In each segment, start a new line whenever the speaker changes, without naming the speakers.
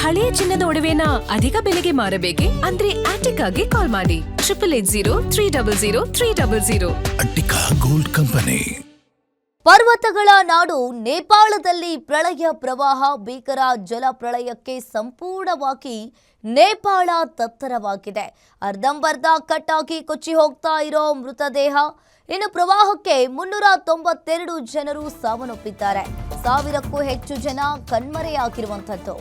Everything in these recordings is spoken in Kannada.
ಹಳೆಯ ಚಿನ್ನದ ಒಡವೆನ ಅಧಿಕ ಬೆಲೆಗೆ ಮಾರಬೇಕೆ? ಅಂದ್ರೆ ಆಟಿಕಾಗೆ ಕಾಲ್ ಮಾಡಿ 8880
ಅಟ್ಟಿಕಾ ಗೋಲ್ಡ್ ಕಂಪನಿ.
ಪರ್ವತಗಳ ನಾಡು ನೇಪಾಳದಲ್ಲಿ ಪ್ರಳಯ ಪ್ರವಾಹ, ಭೀಕರ ಜಲ ಪ್ರಳಯಕ್ಕೆ ಸಂಪೂರ್ಣವಾಗಿ ನೇಪಾಳ ತತ್ತರವಾಗಿದೆ. ಅರ್ಧಂಬರ್ಧ ಕಟ್ಟಾಗಿ ಕೊಚ್ಚಿ ಹೋಗ್ತಾ ಇರೋ ಮೃತದೇಹ. ಇನ್ನು ಪ್ರವಾಹಕ್ಕೆ 392 ಜನರು ಸಾವನ್ನಪ್ಪಿದ್ದಾರೆ. 1000ಕ್ಕೂ ಹೆಚ್ಚು ಜನ ಕಣ್ಮರೆಯಾಗಿರುವಂಥದ್ದು.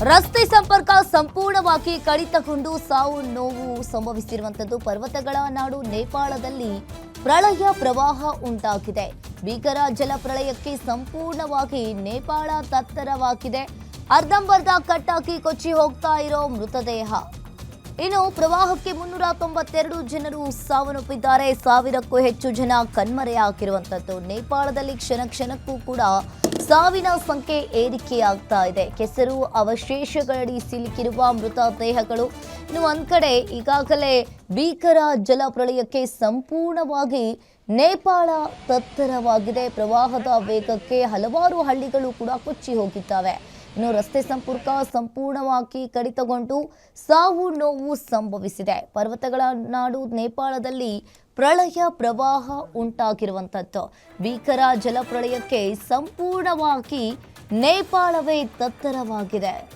ರಸ್ತೆ ಸಂಪರ್ಕ ಸಂಪೂರ್ಣವಾಗಿ ಕಡಿತಗೊಂಡು ಸಾವು ನೋವು ಸಂಭವಿಸಿರುವಂಥದ್ದು. ಪರ್ವತಗಳ ನಾಡು ನೇಪಾಳದಲ್ಲಿ ಪ್ರಳಯ ಪ್ರವಾಹ ಉಂಟಾಗಿದೆ. ಭೀಕರ ಜಲ ಪ್ರಳಯಕ್ಕೆ ಸಂಪೂರ್ಣವಾಗಿ ನೇಪಾಳ ತತ್ತರವಾಗಿದೆ. ಅರ್ಧಂಬರ್ಧ ಕಟ್ಟಾಗಿ ಕೊಚ್ಚಿ ಹೋಗ್ತಾ ಇರೋ ಮೃತದೇಹ. ಇನ್ನು ಪ್ರವಾಹಕ್ಕೆ 392 ಜನರು ಸಾವನ್ನಪ್ಪಿದ್ದಾರೆ. 1000ಕ್ಕೂ ಹೆಚ್ಚು ಜನ ಕಣ್ಮರೆಯಾಗಿರುವಂಥದ್ದು. ನೇಪಾಳದಲ್ಲಿ ಕ್ಷಣ ಕ್ಷಣಕ್ಕೂ ಕೂಡ ಸಾವಿನ ಸಂಖ್ಯೆ ಏರಿಕೆಯಾಗ್ತಾ ಇದೆ. ಕೆಸರು ಅವಶೇಷಗಳಡಿ ಸಿಲುಕಿರುವ ಮೃತದೇಹಗಳು. ಇನ್ನು ಒಂದ್ ಕಡೆ ಈಗಾಗಲೇ ಭೀಕರ ಜಲ ಪ್ರಳಯಕ್ಕೆ ಸಂಪೂರ್ಣವಾಗಿ ನೇಪಾಳ ತತ್ತರವಾಗಿದೆ. ಪ್ರವಾಹದ ವೇಗಕ್ಕೆ ಹಲವಾರು ಹಳ್ಳಿಗಳು ಕೂಡ ಕೊಚ್ಚಿ ಹೋಗಿದ್ದಾವೆ. ಇನ್ನು ರಸ್ತೆ ಸಂಪರ್ಕ ಸಂಪೂರ್ಣವಾಗಿ ಕಡಿತಗೊಂಡು ಸಾವು ನೋವು ಸಂಭವಿಸಿದೆ. ಪರ್ವತಗಳ ನಾಡು ನೇಪಾಳದಲ್ಲಿ ಪ್ರಳಯ ಪ್ರವಾಹ ಉಂಟಾಗಿರುವಂಥದ್ದು. ಭೀಕರ ಜಲಪ್ರಳಯಕ್ಕೆ ಸಂಪೂರ್ಣವಾಗಿ ನೇಪಾಳವೇ ತತ್ತರವಾಗಿದೆ.